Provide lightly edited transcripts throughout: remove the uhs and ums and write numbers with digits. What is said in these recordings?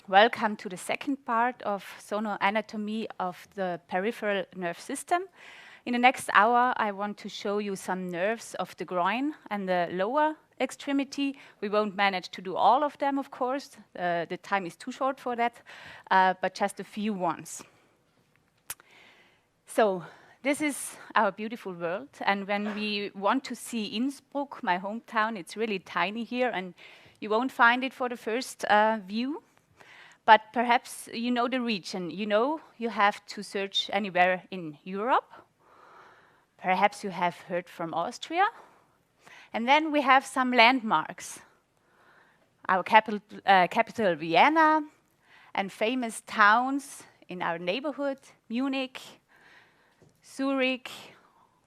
Welcome to the second part of sonoanatomy of the peripheral nerve system. In the next hour, I want to show you some nerves of the groin and the lower extremity. We won't manage to do all of them, of course. The time is too short for that, but just a few ones. So this is our beautiful world, and when we want to see Innsbruck, my hometown, it's really tiny here, and you won't find it for the first view. But perhaps you know the region. You know you have to search anywhere in Europe. Perhaps you have heard from Austria. And then we have some landmarks. Our capital, Vienna, and famous towns in our neighborhood, Munich, Zurich,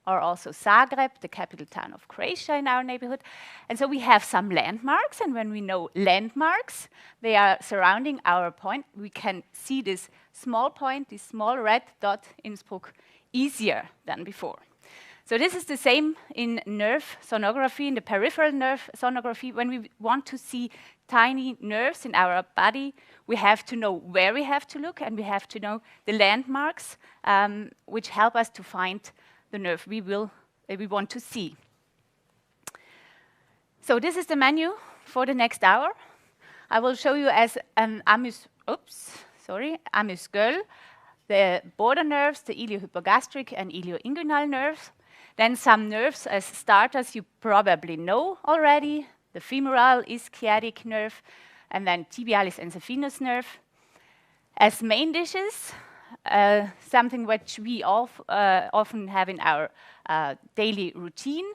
or also Zagreb, the capital town of Croatia in our neighborhood. And so we have some landmarks, and when we know landmarks, they are surrounding our point. We can see this small point, this small red dot, Innsbruck, easier than before. So this is the same in nerve sonography, in the peripheral nerve sonography. When we want to see tiny nerves in our body, we have to know where we have to look, and we have to know the landmarks, which help us to find the nerve we want to see. So this is the menu for the next hour. I will show you as an amuse-gueule, the border nerves, the iliohypogastric and ilioinguinal nerves. Then some nerves as starters you probably know already, the femoral ischiatic nerve, and then tibialis and saphenous nerve. As main dishes, something which we often have in our daily routine.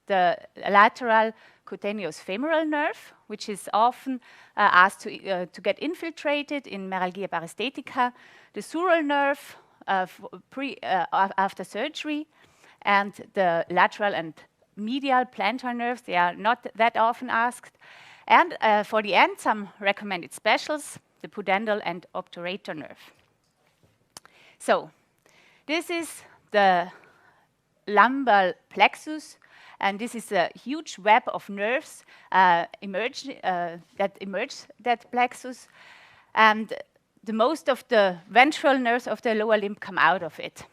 The lateral cutaneous femoral nerve, which is often asked to get infiltrated in meralgia paresthetica. The sural nerve after surgery, and the lateral and medial plantar nerves, they are not that often asked. And for the end, some recommended specials, the pudendal and obturator nerve. So this is the lumbar plexus, and this is a huge web of nerves that emerge that plexus, and the most of the ventral nerves of the lower limb come out of it.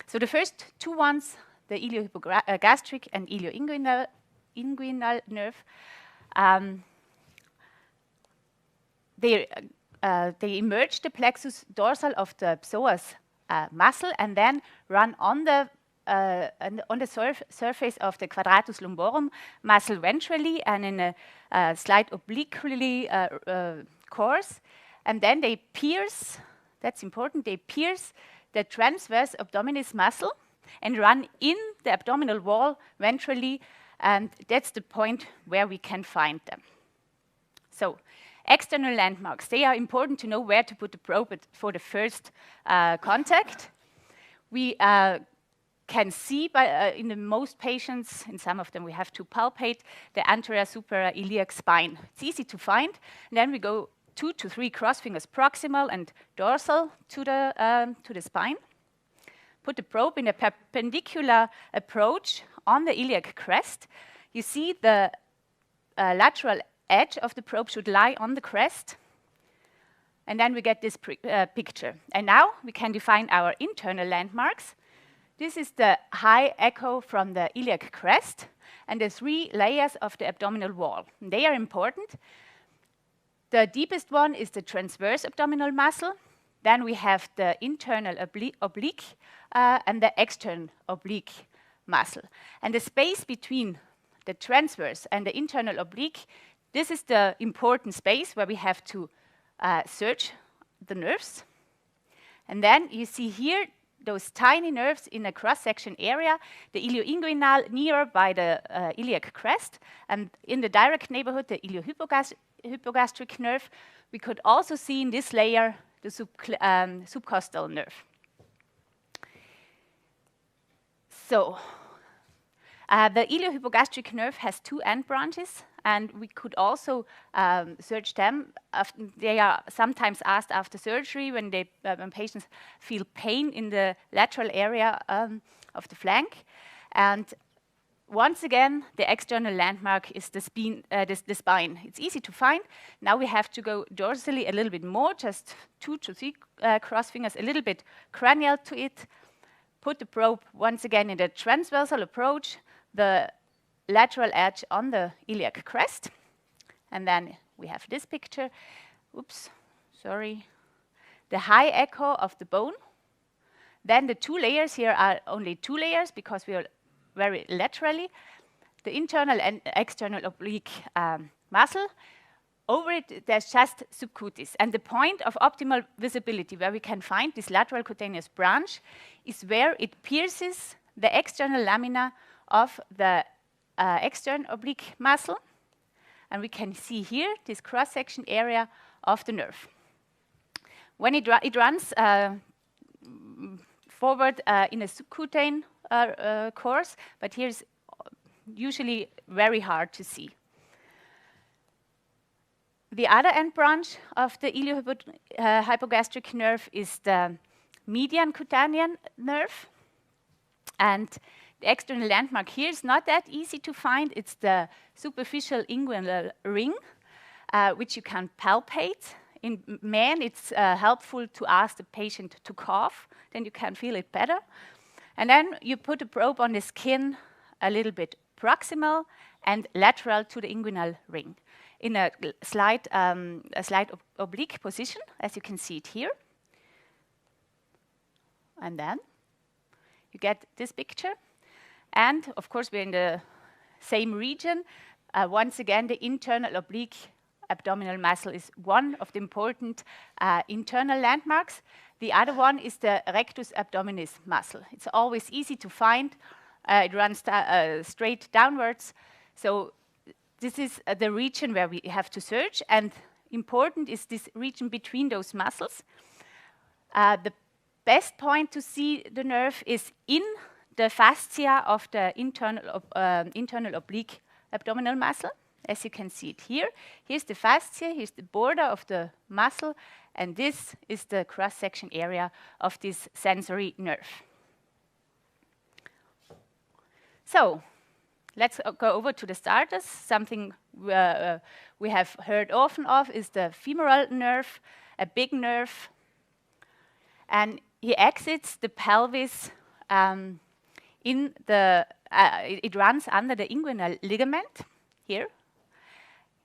So the first two ones, the iliohypogastric and ilioinguinal nerve, they emerge the plexus dorsal of the psoas muscle and then run on the surface of the quadratus lumborum muscle ventrally and in a slight obliquely course. And then they pierce, that's important, they pierce the transverse abdominis muscle and run in the abdominal wall ventrally, and that's the point where we can find them. So external landmarks, they are important to know where to put the probe for the first contact. We can see in the most patients, in some of them we have to palpate the anterior supra iliac spine. It's easy to find. And then we go 2 to 3 cross fingers proximal and dorsal to the spine. Put the probe in a perpendicular approach on the iliac crest. You see the lateral edge of the probe should lie on the crest. And then we get this picture. And now we can define our internal landmarks. This is the high echo from the iliac crest and the 3 layers of the abdominal wall. And they are important. The deepest one is the transverse abdominal muscle. Then we have the internal oblique and the external oblique muscle. And the space between the transverse and the internal oblique, this is the important space where we have to search the nerves. And then you see here those tiny nerves in a cross-section area, the ilioinguinal near by the iliac crest, and in the direct neighborhood, the iliohypogastric nerve. We could also see in this layer the subcostal nerve. So the iliohypogastric nerve has 2 end branches, and we could also search them. They are sometimes asked after surgery when patients feel pain in the lateral area of the flank. And once again, the external landmark is the spine. It's easy to find. Now we have to go dorsally a little bit more, just 2 to 3 cross fingers, a little bit cranial to it. Put the probe once again in the transversal approach, the lateral edge on the iliac crest. And then we have this picture. Oops, sorry. The high echo of the bone. Then the 2 layers here are only 2 layers because we are very laterally. The internal and external oblique muscle. Over it, there's just subcutis. And the point of optimal visibility, where we can find this lateral cutaneous branch, is where it pierces the external lamina of the external oblique muscle. And we can see here this cross-section area of the nerve. When it runs forward in a subcutaneous course, but here's usually very hard to see. The other end branch of the iliohypogastric nerve is the median cutaneous nerve. And the external landmark here is not that easy to find. It's the superficial inguinal ring, which you can palpate. In men, it's helpful to ask the patient to cough, then you can feel it better. And then you put a probe on the skin a little bit proximal and lateral to the inguinal ring in a slight oblique position, as you can see it here. And then you get this picture. And of course, we're in the same region. Once again, the internal oblique abdominal muscle is one of the important internal landmarks. The other one is the rectus abdominis muscle. It's always easy to find. It runs straight downwards. So this is the region where we have to search. And important is this region between those muscles. The best point to see the nerve is in the fascia of the internal oblique abdominal muscle, as you can see it here. Here's the fascia, here's the border of the muscle, and this is the cross-section area of this sensory nerve. So let's go over to the starters. Something we have heard often of is the femoral nerve, a big nerve. And he exits the pelvis it runs under the inguinal ligament here.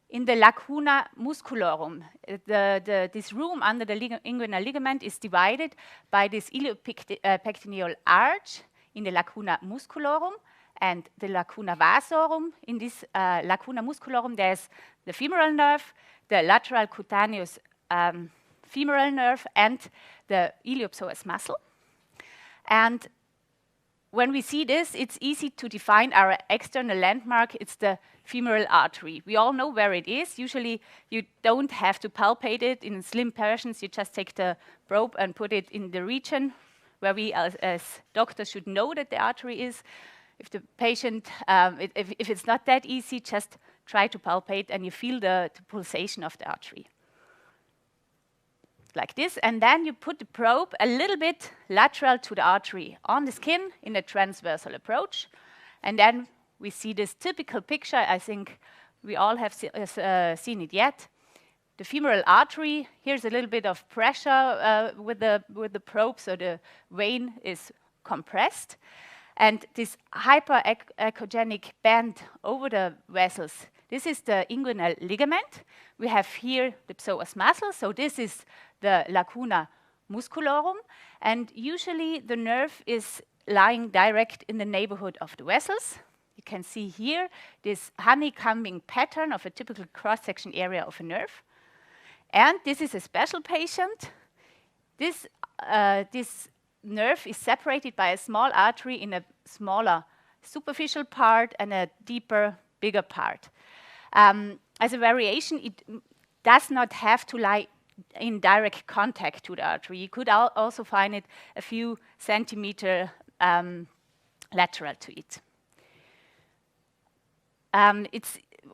In the lacuna musculorum, this room under the inguinal ligament is divided by this iliopectineal arch in the lacuna musculorum and the lacuna vasorum. In this lacuna musculorum, there's the femoral nerve, the lateral cutaneous femoral nerve, and the iliopsoas muscle. And when we see this, it's easy to define our external landmark. It's the femoral artery. We all know where it is. Usually, you don't have to palpate it. In slim patients, you just take the probe and put it in the region where we, as doctors, should know that the artery is. If the patient, if it's not that easy, just try to palpate, and you feel the pulsation of the artery. Like this, and then you put the probe a little bit lateral to the artery on the skin in a transversal approach, and then we see this typical picture. I think we all have seen it yet. The femoral artery, here's a little bit of pressure with the probe, so the vein is compressed, and this hyperechogenic band over the vessels, this is the inguinal ligament. We have here the psoas muscle, so this is the lacuna musculorum, and usually the nerve is lying direct in the neighborhood of the vessels. You can see here this honeycombing pattern of a typical cross-section area of a nerve. And this is a special patient. This nerve is separated by a small artery in a smaller superficial part and a deeper, bigger part. As a variation, it does not have to lie in direct contact to the artery. You could also find it a few centimeters lateral to it.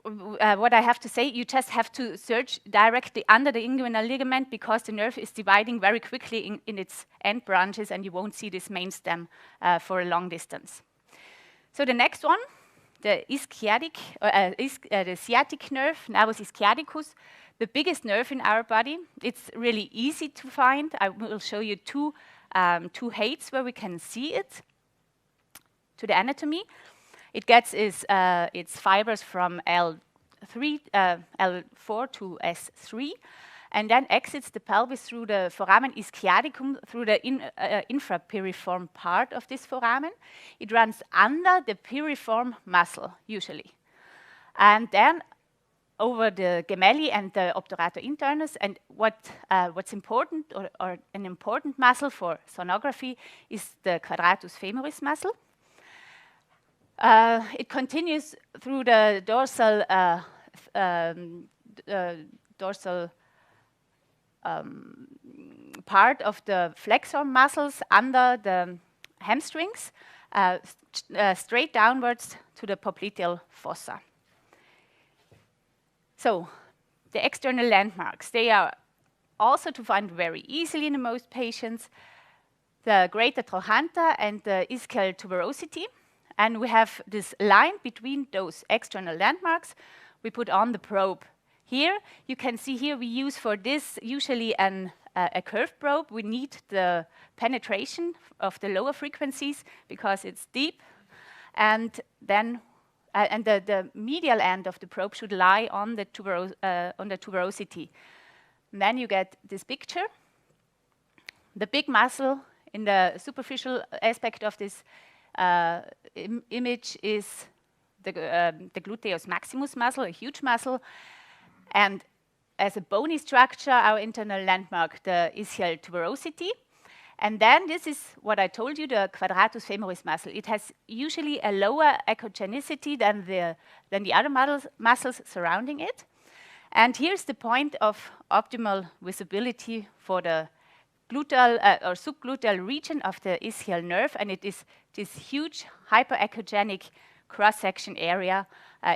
What I have to say, you just have to search directly under the inguinal ligament because the nerve is dividing very quickly in its end branches, and you won't see this main stem for a long distance. So the next one the the sciatic nerve, nervus ischiaticus, the biggest nerve in our body. It's really easy to find. I will show you two heights where we can see it to the anatomy. It gets its fibers from L4 to S3, and then exits the pelvis through the foramen ischiaticum, through the infrapiriform part of this foramen. It runs under the piriform muscle, usually. And then over the gemelli and the obturator internus. And what's important, or an important muscle for sonography, is the quadratus femoris muscle. It continues through the dorsal part of the flexor muscles under the hamstrings, straight downwards to the popliteal fossa. So, the external landmarks, they are also to find very easily in most patients, the greater trochanter and the ischial tuberosity. And we have this line between those external landmarks. We put on the probe here. You can see here we use for this usually a curved probe. We need the penetration of the lower frequencies because it's deep. And then the medial end of the probe should lie on the tuberosity. And then you get this picture. The big muscle in the superficial aspect of this image is the gluteus maximus muscle, a huge muscle. And as a bony structure, our internal landmark, the ischial tuberosity. And then this is what I told you, the quadratus femoris muscle. It has usually a lower echogenicity than the other muscles surrounding it. And here's the point of optimal visibility for the gluteal or subgluteal region of the ischial nerve, and it is this huge hyperechogenic cross-section area.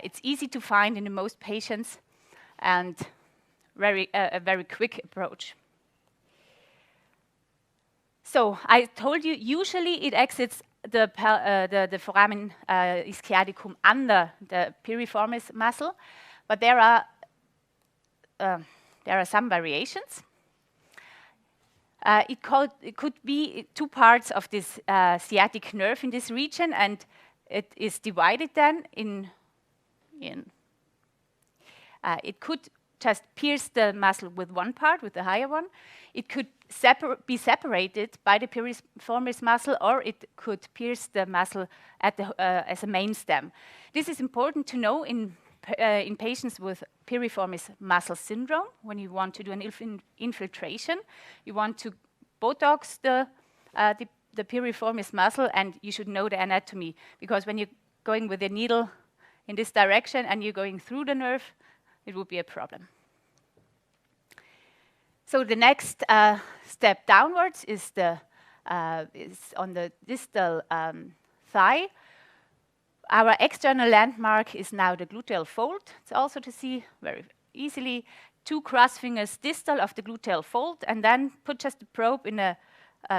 It's easy to find in most patients, and a very quick approach. So I told you, usually it exits the foramen ischiaticum under the piriformis muscle, but there are some variations. It could be two parts of this sciatic nerve in this region, and it is divided then in it could just pierce the muscle with one part, with the higher one. It could be separated by the piriformis muscle, or it could pierce the muscle at as a main stem. This is important to know in patients with piriformis muscle syndrome. When you want to do an infiltration, you want to Botox the piriformis muscle, and you should know the anatomy, because when you're going with a needle in this direction and you're going through the nerve, it would be a problem. So the next step downwards is on the distal thigh. Our external landmark is now the gluteal fold. It's also to see very easily. 2 cross fingers distal of the gluteal fold, and then put just the probe in a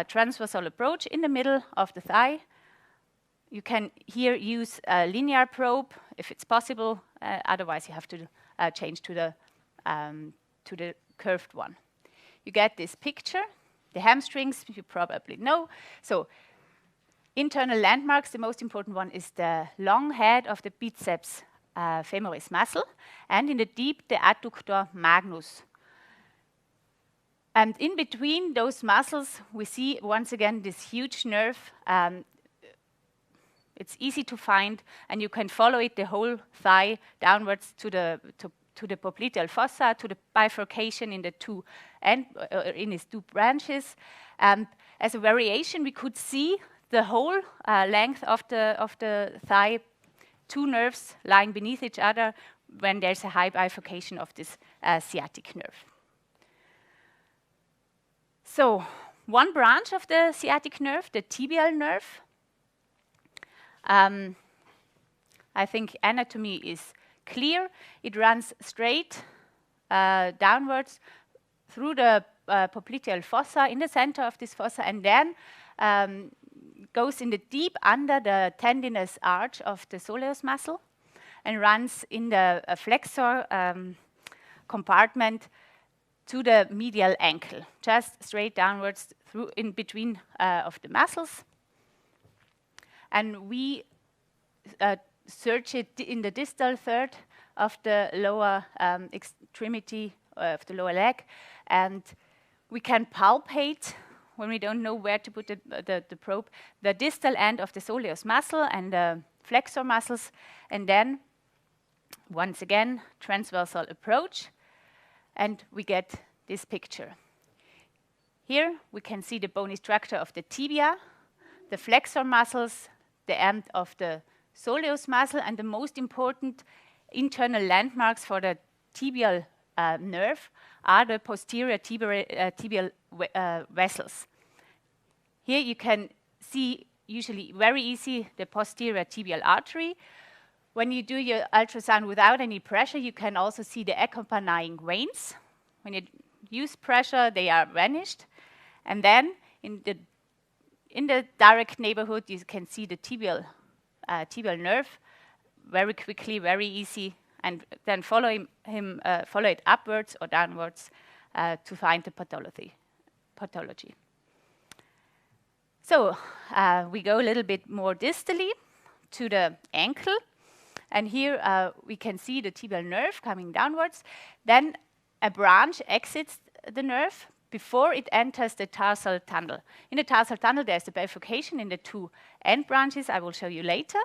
transversal approach in the middle of the thigh. You can here use a linear probe if it's possible. Otherwise, you have to change to the curved one. You get this picture. The hamstrings, you probably know. So internal landmarks, the most important one is the long head of the biceps femoris muscle, and in the deep, the adductor magnus. And in between those muscles, we see once again this huge nerve. It's easy to find, and you can follow it the whole thigh downwards to the popliteal fossa, to the bifurcation in the in its 2 branches. As a variation, we could see the whole length of the thigh, 2 nerves lying beneath each other when there's a high bifurcation of this sciatic nerve. So one branch of the sciatic nerve, the tibial nerve, I think anatomy is clear. It runs straight downwards through the popliteal fossa in the center of this fossa, and then goes in the deep under the tendinous arch of the soleus muscle and runs in the flexor compartment to the medial ankle, just straight downwards through in between of the muscles. And we search it in the distal third of the lower extremity of the lower leg, and we can palpate, when we don't know where to put the probe, the distal end of the soleus muscle and the flexor muscles, and then, once again, transversal approach, and we get this picture. Here we can see the bony structure of the tibia, the flexor muscles, the end of the soleus muscle, and the most important internal landmarks for the tibial nerve are the posterior tibial vessels. Here you can see, usually very easy, the posterior tibial artery. When you do your ultrasound without any pressure, you can also see the accompanying veins. When you use pressure, they are vanished. And then in the direct neighborhood, you can see the tibial nerve very quickly, very easy, and then follow it upwards or downwards to find the pathology. So we go a little bit more distally to the ankle, and here we can see the tibial nerve coming downwards. Then a branch exits the nerve before it enters the tarsal tunnel. In the tarsal tunnel, there's a bifurcation in the two end branches. I will show you later.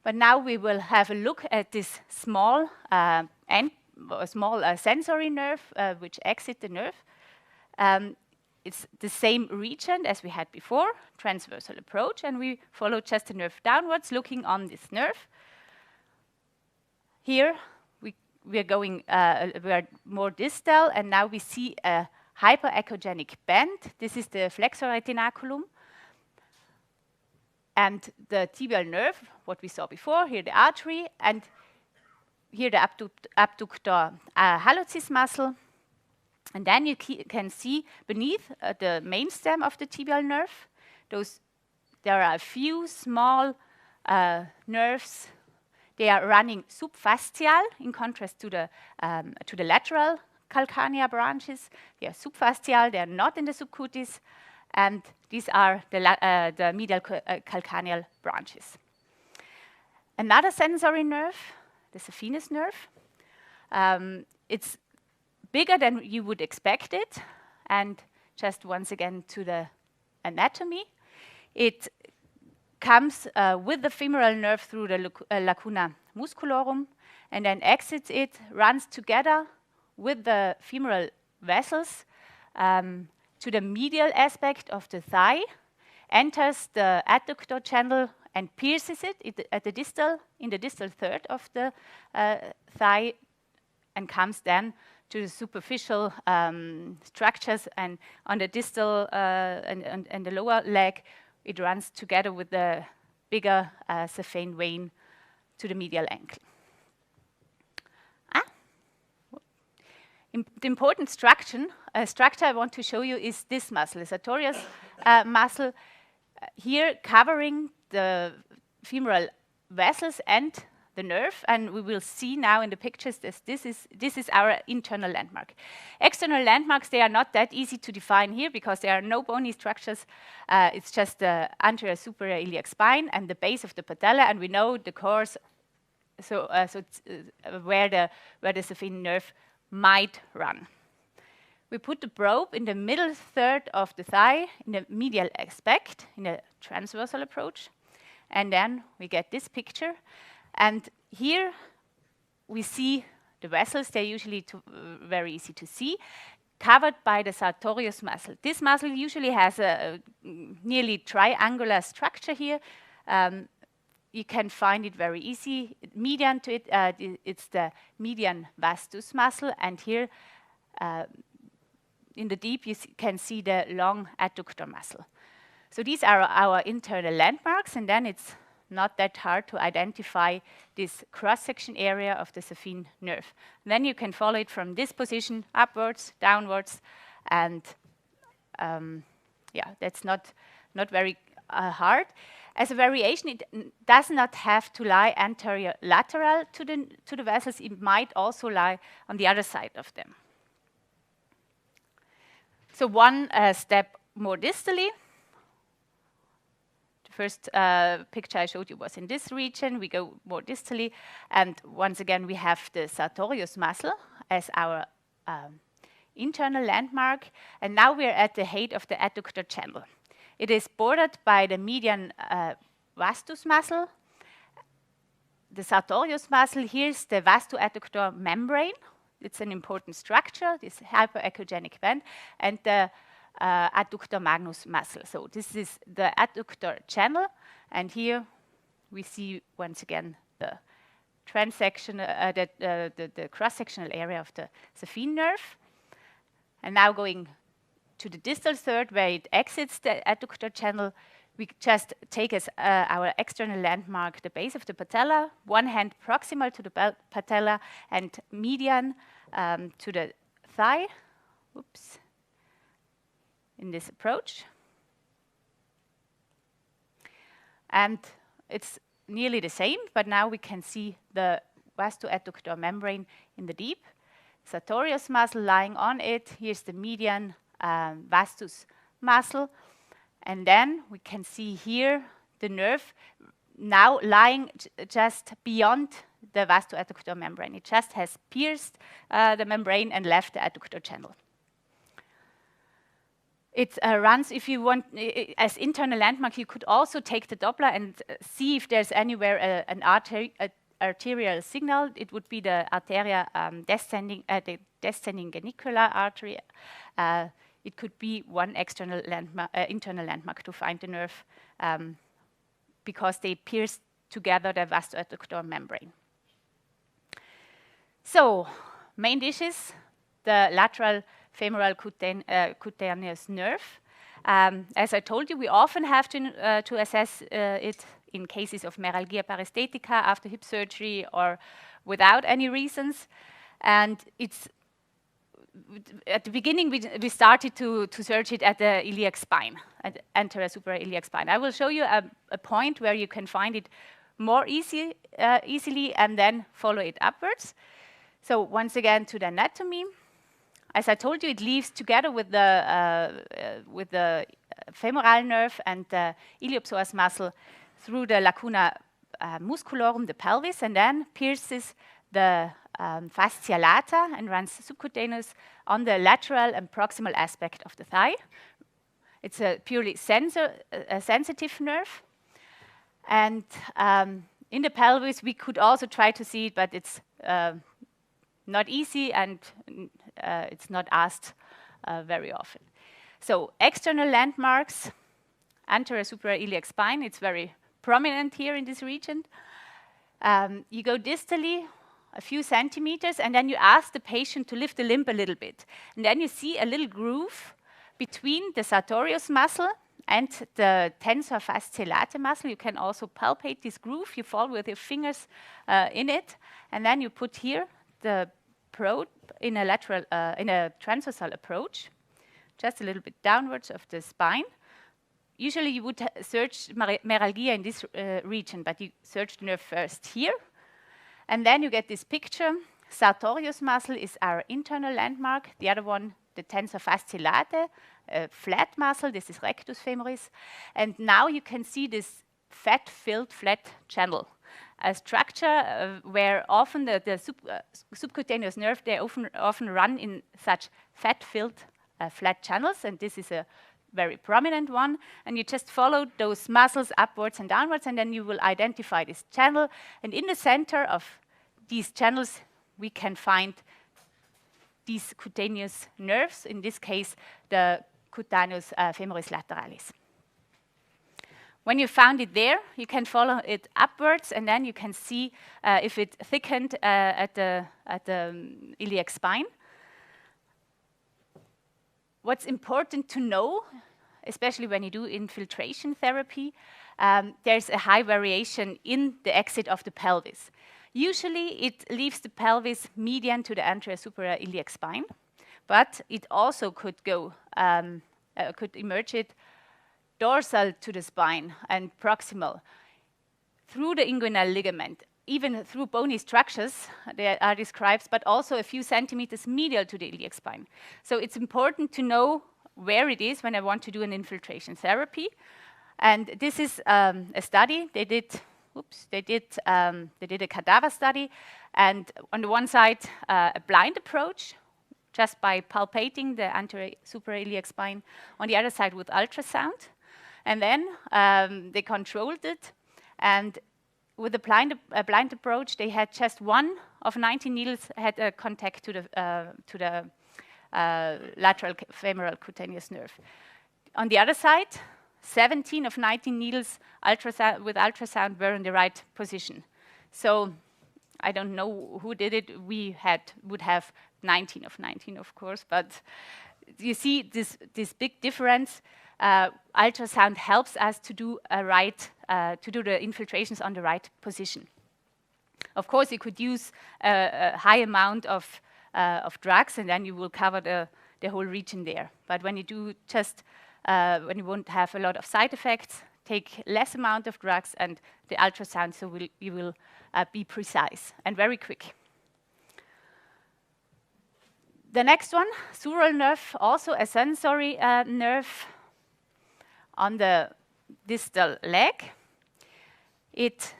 But now we will have a look at this small sensory nerve which exits the nerve. It's the same region as we had before, transversal approach, and we follow just the nerve downwards, looking on this nerve. Here we are more distal, and now we see a hyperechogenic bend. This is the flexor retinaculum. And the tibial nerve, what we saw before, here the artery, and here the abductor hallucis muscle. And then you can see beneath the main stem of the tibial nerve, there are a few small nerves. They are running subfascial, in contrast to the lateral calcanea branches. They are subfascial, they are not in the subcutis, and these are the medial calcaneal branches. Another sensory nerve, the saphenous nerve. It's bigger than you would expect it, and just once again to the anatomy. It comes with the femoral nerve through the lacuna musculorum, and then exits it, runs together with the femoral vessels to the medial aspect of the thigh, enters the adductor channel and pierces it in the distal third of the thigh, and comes then to the superficial structures, and on the distal and the lower leg, it runs together with the bigger cephane vein to the medial ankle. The important structure I want to show you is this muscle, the sartorius muscle, here covering the femoral vessels and the nerve, and we will see now in the pictures that this is our internal landmark. External landmarks, they are not that easy to define here because there are no bony structures. It's just the anterior superior iliac spine and the base of the patella, and we know the course, where the saphenous nerve might run. We put the probe in the middle third of the thigh in the medial aspect, in a transversal approach, and then we get this picture. And here we see the vessels. They're usually very easy to see, covered by the sartorius muscle. This muscle usually has a nearly triangular structure here. You can find it very easy. Median to it, it's the median vastus muscle, and here in the deep you can see the long adductor muscle. So these are our internal landmarks, and then it's not that hard to identify this cross-section area of the saphenous nerve. And then you can follow it from this position upwards, downwards, and yeah, that's not very hard. As a variation, it does not have to lie anterior lateral to the vessels. It might also lie on the other side of them. So one step more distally. The first picture I showed you was in this region. We go more distally. And once again, we have the sartorius muscle as our internal landmark. And now we're at the height of the adductor channel. It is bordered by the median vastus muscle. The sartorius muscle, here's the vastoadductor membrane. It's an important structure, this hyperechogenic band, and the adductor magnus muscle. So this is the adductor channel, and here we see once again the transection, the cross-sectional area of the saphenous nerve. And now going to the distal third, where it exits the adductor channel, we just take as our external landmark the base of the patella, one hand proximal to the patella and median to the thigh. Oops. In this approach. And it's nearly the same, but now we can see the vastoadductor membrane in the deep. Sartorius muscle lying on it. Here's the median vastus muscle. And then we can see here the nerve now lying just beyond the vastoadductor membrane. It just has pierced the membrane and left the adductor channel. It runs, if you want, as internal landmark, you could also take the Doppler and see if there's anywhere an arterial signal. It would be the arteria descending, the descending genicular artery. It could be one external landmark, internal landmark to find the nerve because they pierce together the vastoadductor membrane. So, main dishes, the lateral femoral cutaneous nerve. As I told you, we often have to assess it in cases of meralgia paresthetica after hip surgery or without any reasons. And it's at the beginning, we started to search it at the iliac spine, at the anterior superior iliac spine. I will show you a point where you can find it more easily and then follow it upwards. So once again to the anatomy. As I told you, it leaves together with the femoral nerve and the iliopsoas muscle through the lacuna musculorum, the pelvis, and then pierces the fascia lata and runs subcutaneous on the lateral and proximal aspect of the thigh. It's a purely sensitive nerve. And in the pelvis, we could also try to see it, but it's not easy and it's not asked very often. So external landmarks, anterior superior iliac spine, it's very prominent here in this region. You go distally a few centimeters, and then you ask the patient to lift the limb a little bit. And then you see a little groove between the sartorius muscle and the tensor fasciae latae muscle. You can also palpate this groove. You follow with your fingers in it, and then you put here the probe in a lateral, in a transversal approach, just a little bit downwards of the spine. Usually you would search meralgia in this region, but you search the nerve first here. And then you get this picture. Sartorius muscle is our internal landmark. The other one, the tensor fasciae latae, flat muscle. This is rectus femoris. And now you can see this fat-filled flat channel, a structure where often the subcutaneous nerve, they often run in such fat-filled flat channels. And this is a very prominent one. And you just follow those muscles upwards and downwards, and then you will identify this channel. And in the center of these channels, we can find these cutaneous nerves, in this case, the cutaneus femoris lateralis. When you found it there, you can follow it upwards, and then you can see if it thickened at the iliac spine. What's important to know, especially when you do infiltration therapy, there's a high variation in the exit of the pelvis. Usually it leaves the pelvis median to the anterior superior iliac spine, but it also could go, could emerge it dorsal to the spine and proximal, through the inguinal ligament, even through bony structures that are described, but also a few centimeters medial to the iliac spine. So it's important to know where it is when I want to do an infiltration therapy. And this is a study they did. They did a cadaver study, and on the one side, a blind approach, just by palpating the anterior suprailiac spine. On the other side, with ultrasound, and then they controlled it. And with a blind approach, they had just one of 19 needles had a contact to the lateral femoral cutaneous nerve. On the other side, 17 of 19 needles with ultrasound were in the right position. So I don't know who did it. We would have 19 of 19, of course. But you see this big difference. Ultrasound helps us to do the infiltrations on the right position. Of course, you could use a high amount of drugs, and then you will cover the whole region there. But when you do just when you won't have a lot of side effects, take less amount of drugs, and the ultrasound, so you will be precise and very quick. The next one, sural nerve, also a sensory nerve on the distal leg. It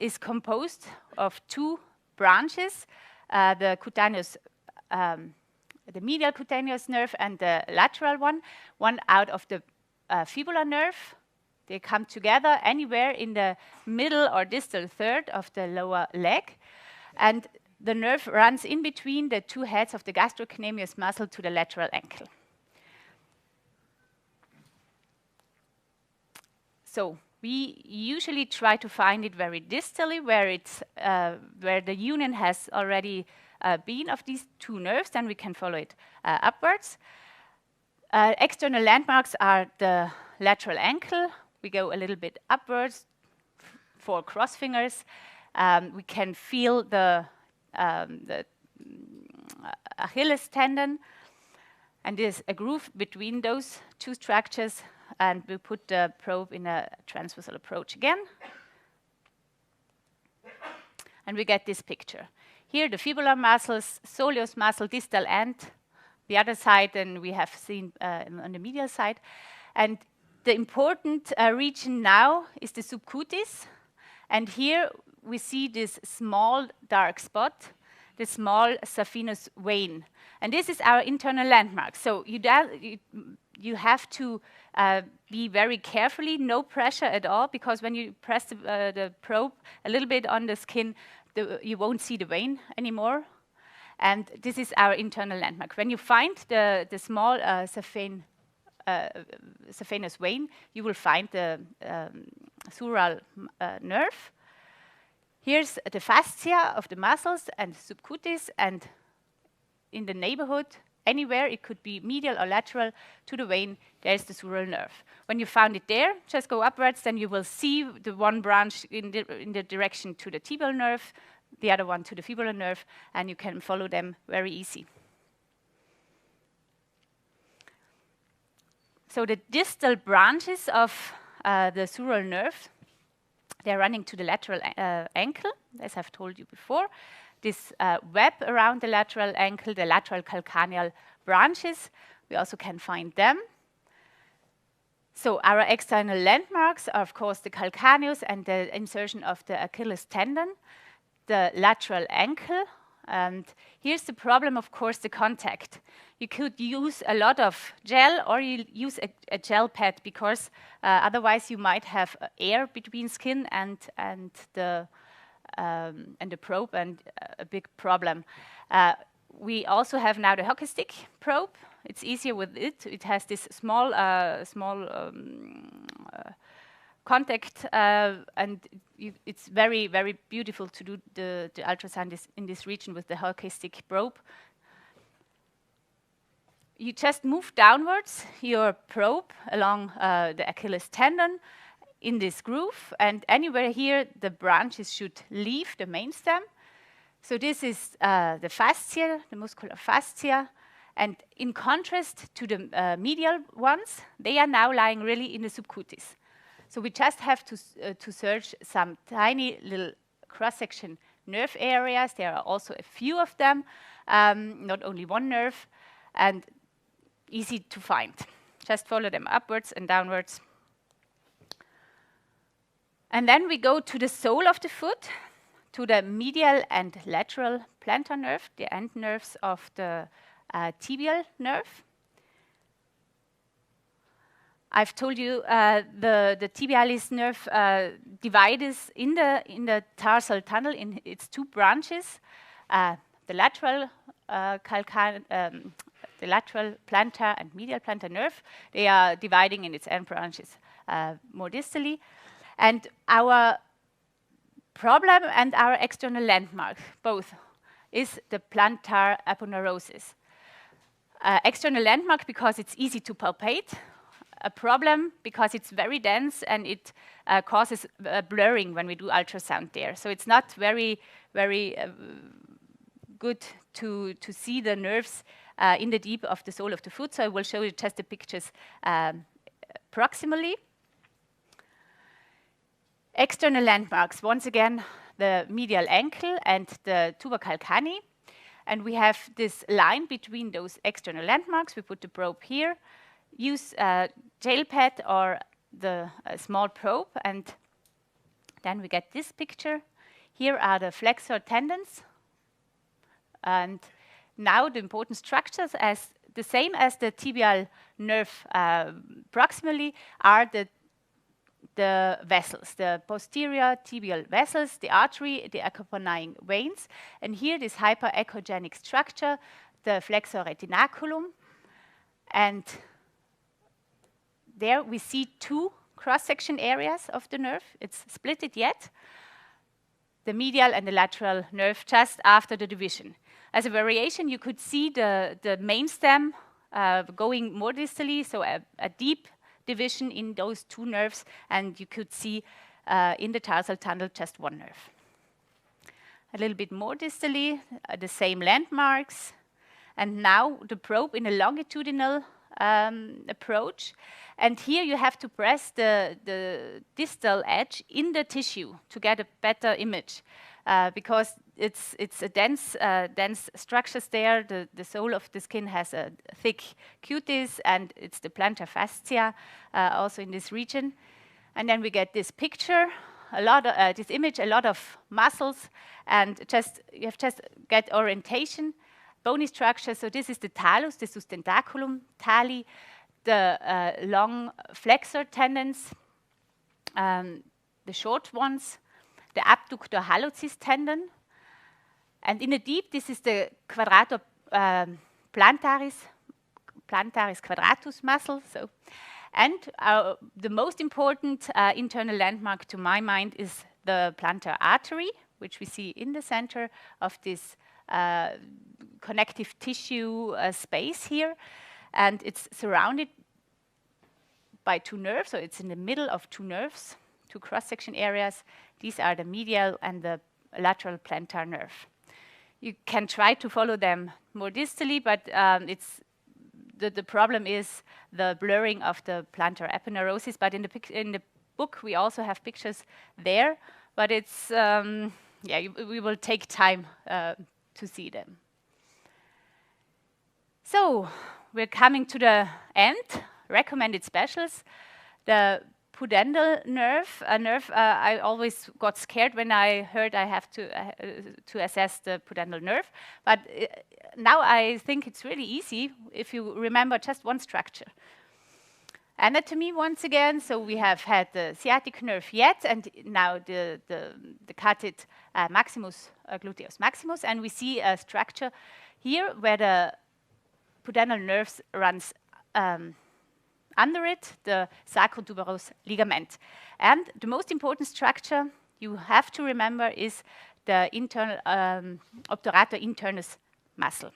is composed of two branches, the medial cutaneous nerve and the lateral one out of the fibular nerve. They come together anywhere in the middle or distal third of the lower leg. And the nerve runs in between the two heads of the gastrocnemius muscle to the lateral ankle. So we usually try to find it very distally, where the union has already been of these two nerves, then we can follow it upwards. External landmarks are the lateral ankle. We go a little bit upwards, 4 cross fingers. We can feel the Achilles tendon, and there's a groove between those two structures, and we put the probe in a transversal approach again, and we get this picture. Here, the fibular muscles, soleus muscle, distal end, the other side, and we have seen on the medial side. And the important region now is the subcutis. And here we see this small dark spot, the small saphenous vein. And this is our internal landmark. So you have to be very carefully, no pressure at all, because when you press the probe a little bit on the skin, you won't see the vein anymore. And this is our internal landmark. When you find the small saphenous vein, you will find the sural nerve. Here's the fascia of the muscles and subcutis, and in the neighborhood, anywhere, it could be medial or lateral to the vein, there's the sural nerve. When you found it there, just go upwards, then you will see the one branch in the direction to the tibial nerve, the other one to the fibular nerve, and you can follow them very easy. So the distal branches of the sural nerve, they're running to the lateral ankle, as I've told you before. This web around the lateral ankle, the lateral calcaneal branches, we also can find them. So our external landmarks are, of course, the calcaneus and the insertion of the Achilles tendon, the lateral ankle. And here's the problem, of course, the contact. You could use a lot of gel, or you use a gel pad, because otherwise you might have air between skin and the probe, and a big problem. We also have now the hockey stick probe. It's easier with it. It has this small contact, and it's very, very beautiful to do the ultrasound in this region with the hockey stick probe. You just move downwards your probe along the Achilles tendon in this groove, and anywhere here the branches should leave the main stem. So this is the fascia, the muscular fascia, And in contrast to the medial ones, they are now lying really in the subcutis. So we just have to search some tiny little cross-section nerve areas. There are also a few of them, not only one nerve, and easy to find. Just follow them upwards and downwards. And then we go to the sole of the foot, to the medial and lateral plantar nerve, the end nerves of the tibial nerve. I've told you the tibialis nerve divides in the tarsal tunnel in its two branches, the lateral the lateral plantar and medial plantar nerve. They are dividing in its end branches more distally. And our problem and our external landmark, both, is the plantar aponeurosis. External landmark because it's easy to palpate. A problem because it's very dense and it causes blurring when we do ultrasound there. So it's not very good to see the nerves in the deep of the sole of the foot. So I will show you just the pictures proximally. External landmarks, once again, the medial ankle and the tubercalcani. And we have this line between those external landmarks. We put the probe here. Use a gel pad or the small probe, and then we get this picture. Here are the flexor tendons. And now the important structures, as the same as the tibial nerve proximally, are the vessels, the posterior tibial vessels, the artery, the accompanying veins. And here this hyperechogenic structure, the flexor retinaculum. And there we see two cross-section areas of the nerve. It's splitted yet. The medial and the lateral nerve just after the division. As a variation, you could see the main stem going more distally, so a deep division in those two nerves, and you could see in the tarsal tunnel just one nerve. A little bit more distally, the same landmarks, and now the probe in a longitudinal approach. And here you have to press the distal edge in the tissue to get a better image, because it's a dense structures there. The sole of the skin has a thick cutis, and it's the plantar fascia also in this region. And then we get this picture, this image, a lot of muscles, and you have just get orientation, bony structure. So this is the talus, the sustentaculum, tali, the long flexor tendons, the short ones, the abductor hallucis tendon. And in the deep, this is the quadrator plantaris quadratus muscle. So, and the most important internal landmark to my mind is the plantar artery, which we see in the center of this connective tissue space here. And it's surrounded by two nerves, so it's in the middle of two nerves, two cross-section areas. These are the medial and the lateral plantar nerve. You can try to follow them more distally, but it's the problem is the blurring of the plantar aponeurosis. But in the book, we also have pictures there, but it's we will take time to see them. So we're coming to the end. Recommended specials. The pudendal nerve, a nerve I always got scared when I heard I have to assess the pudendal nerve. But now I think it's really easy if you remember just one structure. Anatomy once again. So we have had the sciatic nerve yet, and now the carotid maximus, gluteus maximus, and we see a structure here where the pudendal nerves runs under it, the sacrotuberous ligament. And the most important structure you have to remember is the internal obturator internus muscle.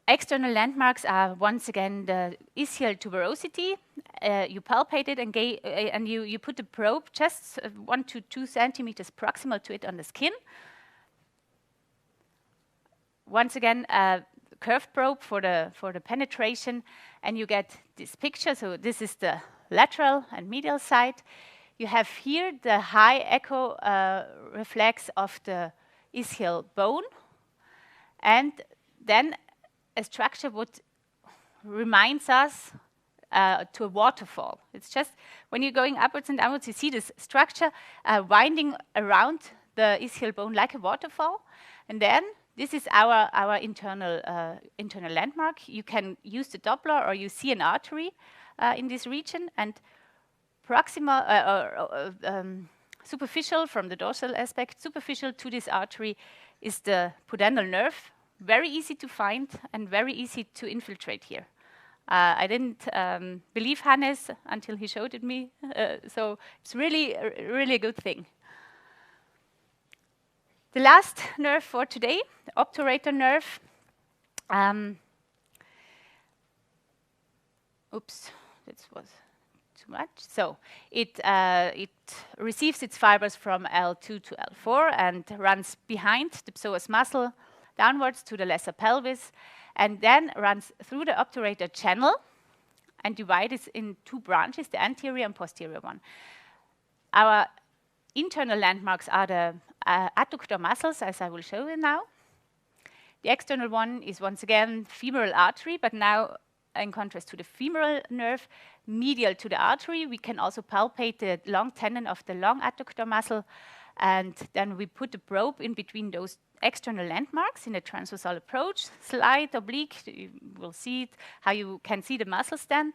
External landmarks are once again the ischial tuberosity. You palpate it and you put the probe just 1 to 2 centimeters proximal to it on the skin. once again, a curved probe for the penetration, and you get this picture. So this is the lateral and medial side. You have here the high echo reflex of the ischial bone, and then a structure what reminds us to a waterfall. It's just when you're going upwards and downwards, you see this structure winding around the ischial bone like a waterfall, and then this is our internal landmark. You can use the Doppler, or you see an artery in this region, and proximal superficial from the dorsal aspect, superficial to this artery is the pudendal nerve. Very easy to find and very easy to infiltrate here. I didn't believe Hannes until he showed it me, so it's really a good thing. The last nerve for today, the obturator nerve. Oops, this was too much. So it receives its fibers from L2 to L4 and runs behind the psoas muscle downwards to the lesser pelvis, and then runs through the obturator channel and divides in two branches, the anterior and posterior one. Our internal landmarks are the adductor muscles, as I will show you now. The external one is once again femoral artery, but now in contrast to the femoral nerve, medial to the artery. We can also palpate the long tendon of the long adductor muscle, and then we put the probe in between those external landmarks in a transversal approach, slight oblique. You will see it, how you can see the muscles then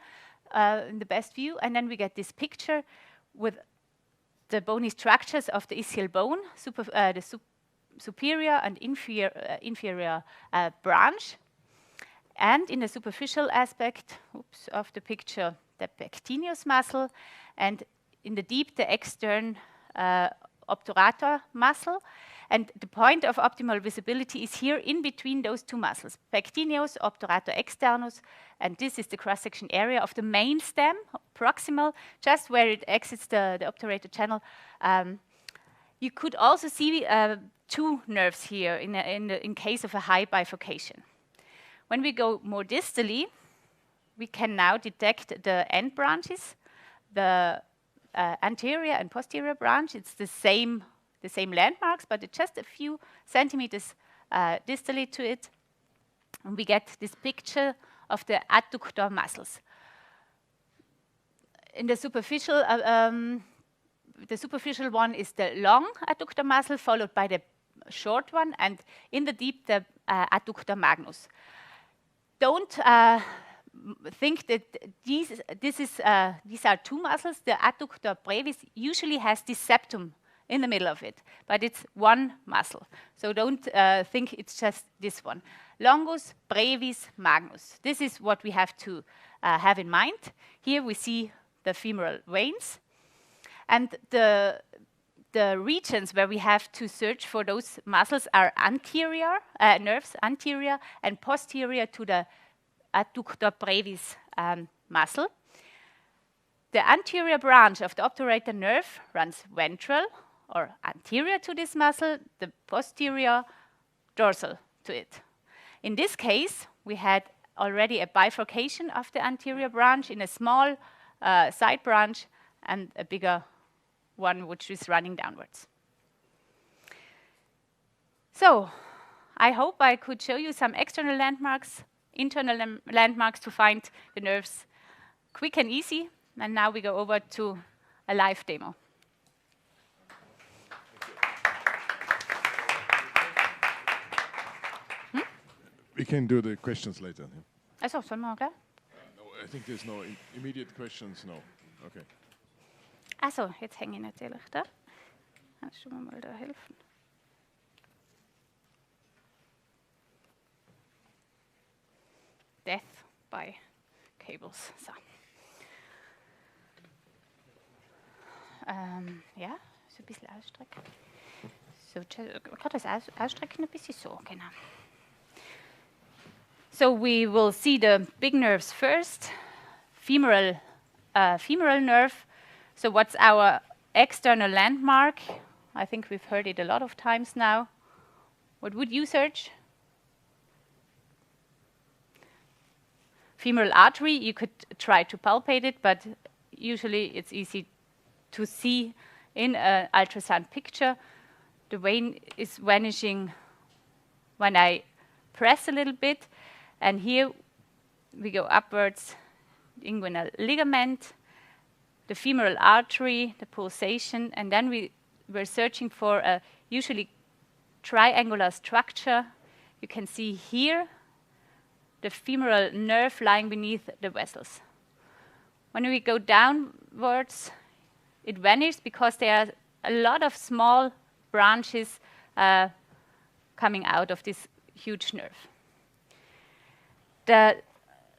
in the best view, and then we get this picture with the bony structures of the ischial bone, superior and inferior branch, and in the superficial aspect of the picture, the pectineus muscle, and in the deep, the extern obturator muscle. And the point of optimal visibility is here in between those two muscles, pectineus, obturator externus, and this is the cross-section area of the main stem, proximal, just where it exits the obturator channel. You could also see two nerves here in case of a high bifurcation. When we go more distally, we can now detect the end branches, the anterior and posterior branch. It's the same landmarks, but it's just a few centimeters distally to it. And we get this picture of the adductor muscles. In the superficial one is the long adductor muscle, followed by the short one, and in the deep, the adductor magnus. Don't think that these are two muscles. The adductor brevis usually has this septum in the middle of it, but it's one muscle. So don't think it's just this one. Longus, brevis, magnus. This is what we have to have in mind. Here we see the femoral veins, and the regions where we have to search for those muscles are anterior nerves, anterior and posterior to the adductor brevis muscle. The anterior branch of the obturator nerve runs ventral or anterior to this muscle, the posterior dorsal to it. In this case, we had already a bifurcation of the anterior branch in a small side branch and a bigger one which is running downwards. So I hope I could show you some external landmarks, internal landmarks to find the nerves quick and easy. And now we go over to a live demo. We can do the questions later. Yeah. Also, sollen wir klar? No, I think there's no immediate questions. No. Okay. Also, jetzt hänge ich natürlich da. Kannst du mir mal da helfen? Death by cables. So. Ja, so ein bisschen ausstrecken. So, gerade das Ausstrecken ein bisschen so, genau. So we will see the big nerves first, femoral nerve. So what's our external landmark? I think we've heard it a lot of times now. What would you search? femoral artery. You could try to palpate it, but usually it's easy to see in an ultrasound picture. The vein is vanishing when I press a little bit, and here we go upwards, the inguinal ligament, the femoral artery, the pulsation, and then we're searching for a usually triangular structure. You can see here the femoral nerve lying beneath the vessels. When we go downwards, it vanishes because there are a lot of small branches coming out of this huge nerve. The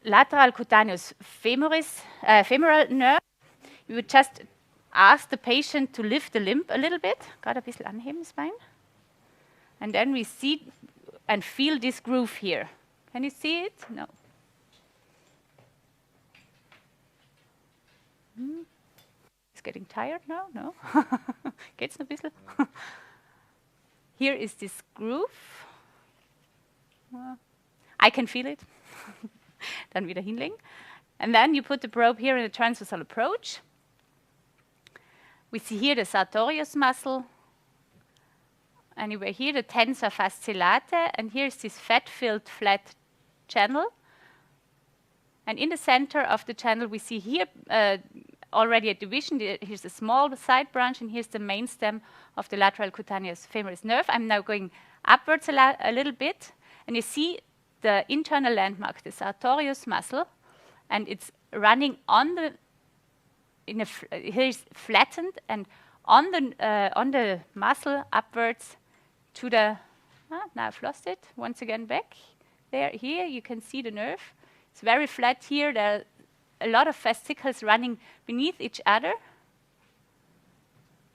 lateral cutaneous femoral nerve, we would just ask the patient to lift the limb a little bit, gerade ein bisschen anheben das Bein, and then we see and feel this groove here. Can you see it? No. It's getting tired now? No? Geht's noch ein bisschen? Here is this groove. I can feel it. Dann wieder hinlegen. And then you put the probe here in a transversal approach. We see here the sartorius muscle. Anyway, here the tensor fasciolate, and here's this fat-filled flat channel. And in the center of the channel, we see here already a division. Here's a small side branch, and here's the main stem of the lateral cutaneous femoris nerve. I'm now going upwards a little bit, and you see the internal landmark, the sartorius muscle, and it's running on the, here's flattened, and on the muscle upwards to the, now I've lost it, once again back. There, here you can see the nerve. It's very flat here. There are a lot of fascicles running beneath each other.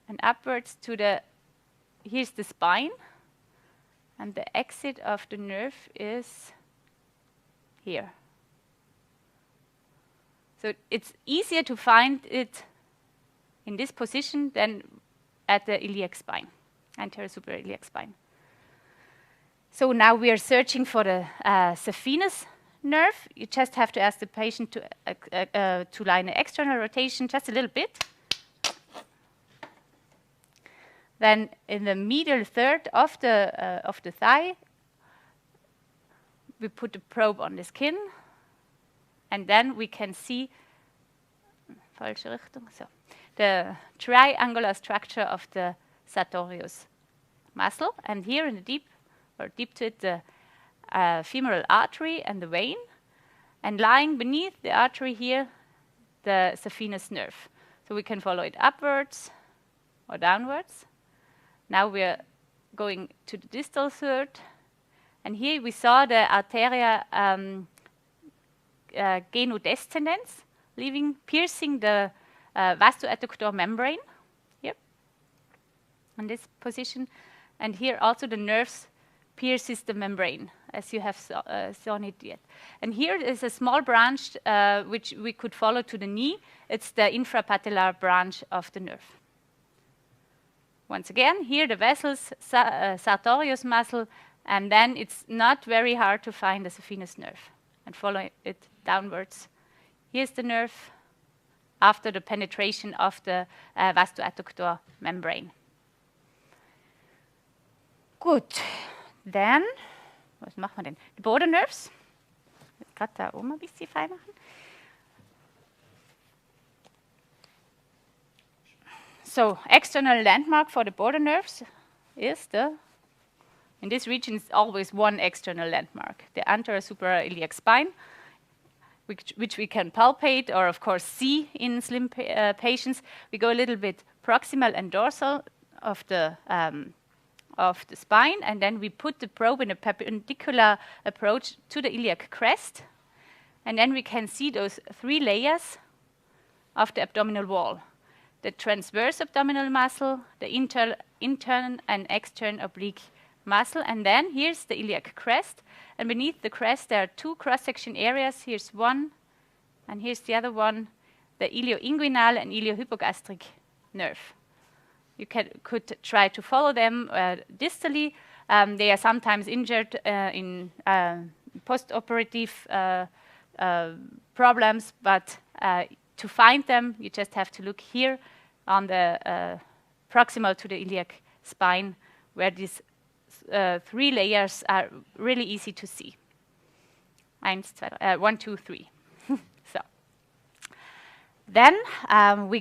And upwards to the, here's the spine. And the exit of the nerve is here. So it's easier to find it in this position than at the iliac spine, anterior superior iliac spine. So now we are searching for the saphenous nerve. You just have to ask the patient to lie in an external rotation just a little bit. Then in the medial third of the thigh, we put the probe on the skin, and then we can see falsche Richtung, so, the triangular structure of the sartorius muscle. And here in the deep to it, the femoral artery and the vein, and lying beneath the artery here, the saphenous nerve. So we can follow it upwards or downwards. Now we're going to the distal third, and here we saw the arteria genudescendens, piercing the vastoadductor membrane, here, in this position. And here also the nerves pierces the membrane, as you have seen it yet. And here is a small branch which we could follow to the knee. It's the infrapatellar branch of the nerve. Once again, here the vessels, sartorius muscle, and then it's not very hard to find the saphenous nerve and follow it downwards. Here's the nerve after the penetration of the vastoadductor membrane. Gut, dann, was machen wir denn? Die border nerves. Gerade da oben ein bisschen fein machen. So, external landmark for the border nerves is in this region it's always one external landmark, the anterior superior iliac spine, which we can palpate or of course see in slim patients. We go a little bit proximal and dorsal of the spine, and then we put the probe in a perpendicular approach to the iliac crest, and then we can see those three layers of the abdominal wall. The transverse abdominal muscle, the intern and extern oblique muscle, and then here's the iliac crest, and beneath the crest there are two cross-section areas. Here's one, and here's the other one, the ilioinguinal and iliohypogastric nerve. You could try to follow them distally. They are sometimes injured in post-operative problems, but to find them, you just have to look here on the proximal to the iliac spine, where these 3 layers are really easy to see. 1, 2, 3. So then we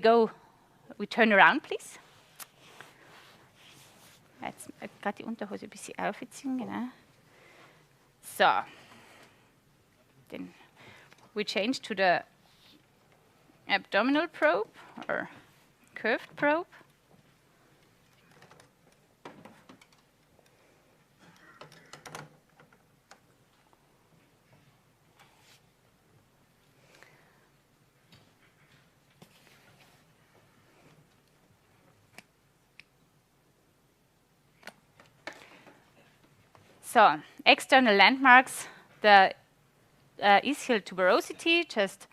turn around, please. Jetzt gerade die Unterhose ein bisschen aufziehen, genau. So, then we change to the abdominal probe or curved probe. So, external landmarks, the ischial tuberosity, just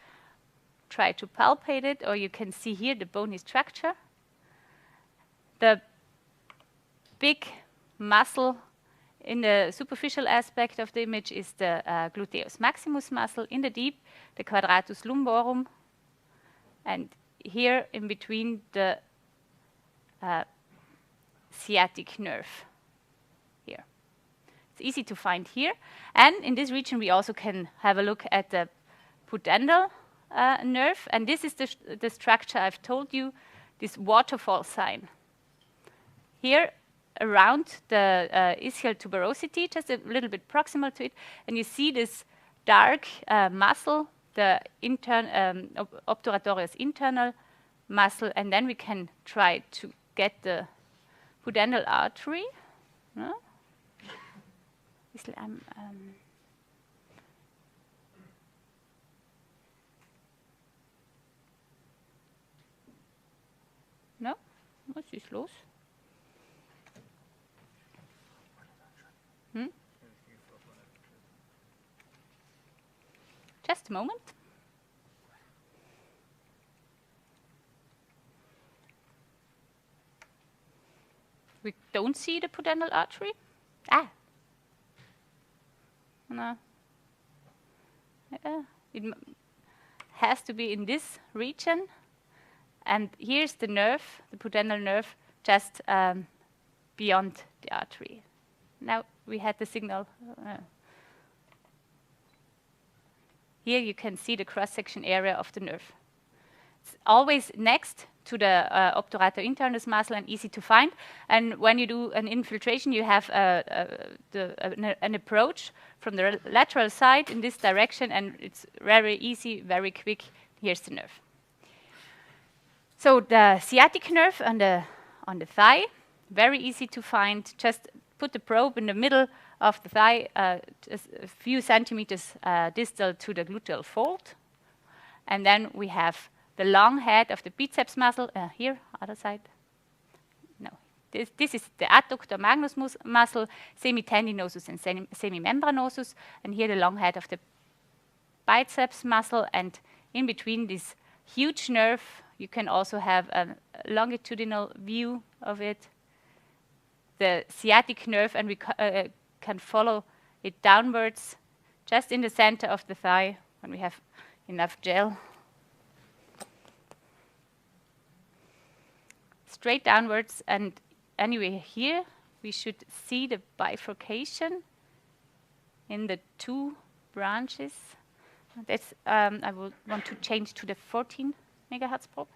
try to palpate it, or you can see here the bony structure. The big muscle in the superficial aspect of the image is the gluteus maximus muscle, in the deep, the quadratus lumborum, and here in between the sciatic nerve. Easy to find here, and in this region we also can have a look at the pudendal nerve, and this is the structure I've told you, this waterfall sign. Here around the ischial tuberosity, just a little bit proximal to it, and you see this dark muscle, the obturatorius internal muscle, and then we can try to get the pudendal artery. No? Was ist los? Just a moment. We don't see the pudendal artery. No. It has to be in this region, and here's the nerve, the pudendal nerve, just beyond the artery. Now we had the signal. Here you can see the cross-section area of the nerve. It's always next to the obturator internus muscle and easy to find. And when you do an infiltration, you have an approach from the lateral side in this direction, and it's very easy, very quick. Here's the nerve. So the sciatic nerve on the thigh, very easy to find. Just put the probe in the middle of the thigh, just a few centimeters distal to the gluteal fold, and then we have the long head of the biceps muscle, here, other side. No, this is the adductor magnus muscle, semitendinosus and semimembranosus, and here the long head of the biceps muscle, and in between this huge nerve, you can also have a longitudinal view of it, the sciatic nerve, and we can follow it downwards, just in the center of the thigh, when we have enough gel. Straight downwards, and anyway here we should see the bifurcation in the 2 branches. That's I will want to change to the 14 megahertz probe.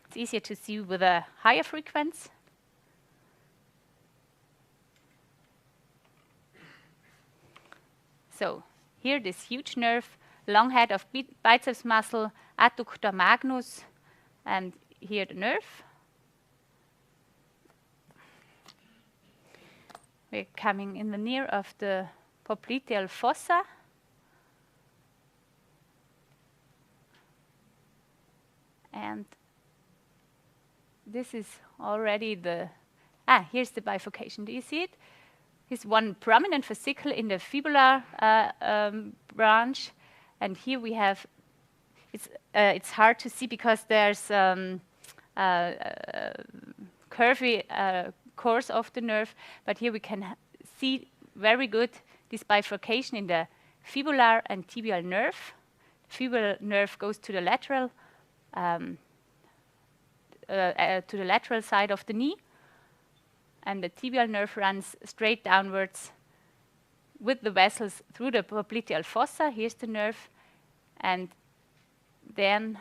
It's easier to see with a higher frequency. So here this huge nerve, long head of biceps muscle, adductor magnus, and here the nerve. We're coming in the near of the popliteal fossa. And this is already the, here's the bifurcation. Do you see it? Here's one prominent fascicle in the fibular branch. And here we have, it's hard to see because there's curvy course of the nerve, but here we can see very good this bifurcation in the fibular and tibial nerve. Fibular nerve goes to the lateral side of the knee, and the tibial nerve runs straight downwards with the vessels through the popliteal fossa. Here's the nerve, and then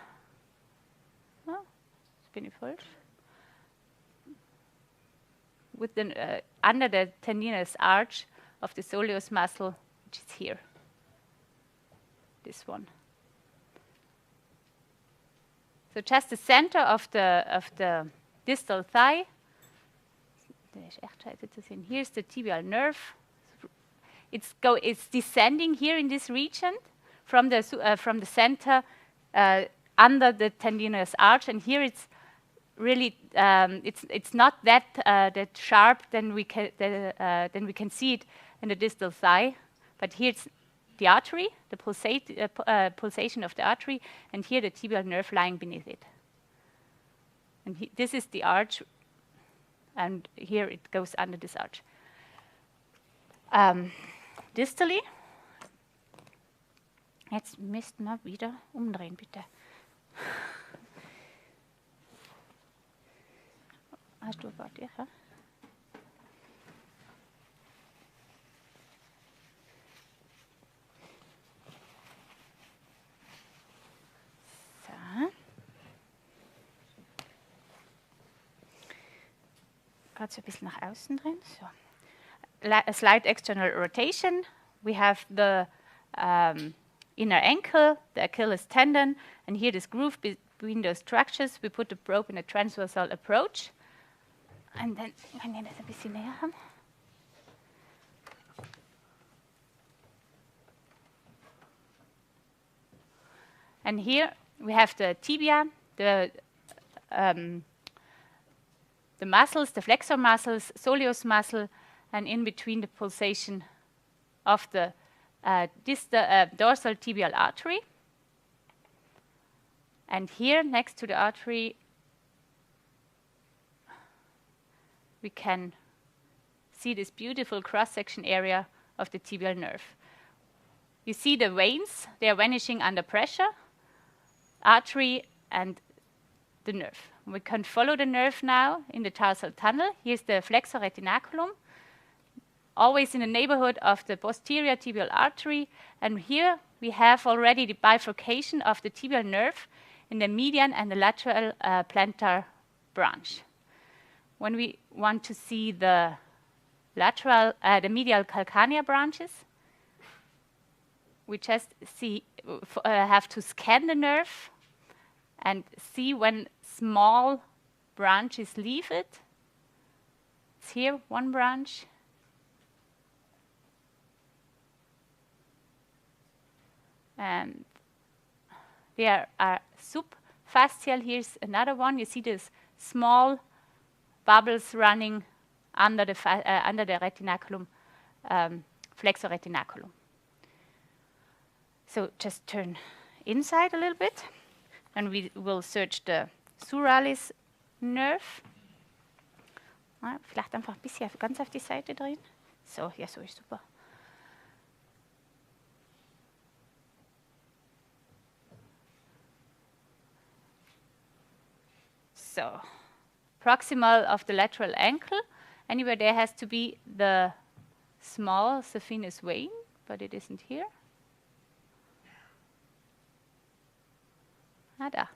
with the under the tendinous arch of the soleus muscle, which is here. This one. So just the center of the distal thigh. Here's the tibial nerve. It's descending here in this region from the center under the tendinous arch, and here it's really it's not that sharp. Then we can see it in the distal thigh, but here it's the artery, the pulsation of the artery, and here the tibial nerve lying beneath it. And this is the arch, and here it goes under this arch. Distally. Jetzt müssten wir wieder umdrehen, bitte. Hast du about it, huh? Gerade so ein bisschen nach außen drehen. So. A slight external rotation. We have the inner ankle, the Achilles tendon, and here this groove between those structures. We put the probe in a transversal approach. And then, kann ich das ein bisschen näher haben? And here we have the tibia, the muscles, the flexor muscles, soleus muscle, and in between the pulsation of the dorsal tibial artery. And here, next to the artery, we can see this beautiful cross-section area of the tibial nerve. You see the veins, they are vanishing under pressure, artery and the nerve. We can follow the nerve now in the tarsal tunnel. Here's the flexor retinaculum, always in the neighborhood of the posterior tibial artery. And here we have already the bifurcation of the tibial nerve in the median and the lateral plantar branch. When we want to see the medial calcanea branches, we just have to scan the nerve and see when small branches leave it. It's here, one branch. And there are subfascial. Here's another one. You see these small bubbles running under the retinaculum, flexor retinaculum. So just turn inside a little bit, and we will search the suralis nerve. Vielleicht einfach ein bisschen ganz auf die Seite drehen. So, ja, so ist super. So, proximal of the lateral ankle, anywhere there has to be the small saphenous vein, but it isn't here. Da.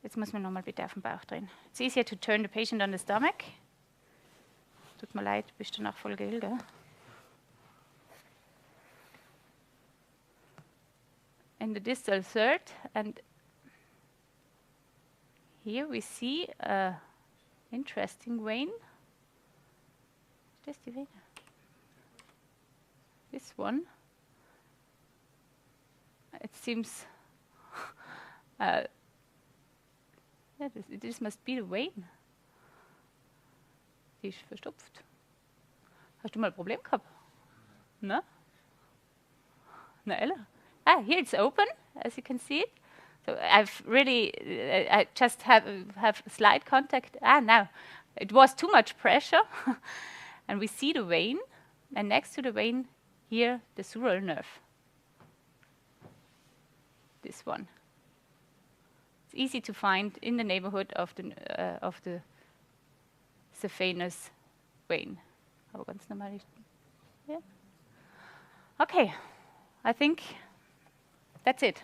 Jetzt muss man nochmal bitte auf den Bauch drehen. It's easier to turn the patient on the stomach. Tut mir leid, bist du noch voll gell, gell? In the distal third, and here we see an interesting vein. This the vein? This one. It seems this must be the vein. Die ist verstopft. Hast du mal ein Problem gehabt? No? No, Ella? Ah, here it's open, as you can see it. So I've really, I just have slight contact. Now, it was too much pressure. And we see the vein. And next to the vein, here the sural nerve. This one. It's easy to find in the neighborhood of the saphenous vein. Aber ganz normal. Yeah. Okay, I think that's it.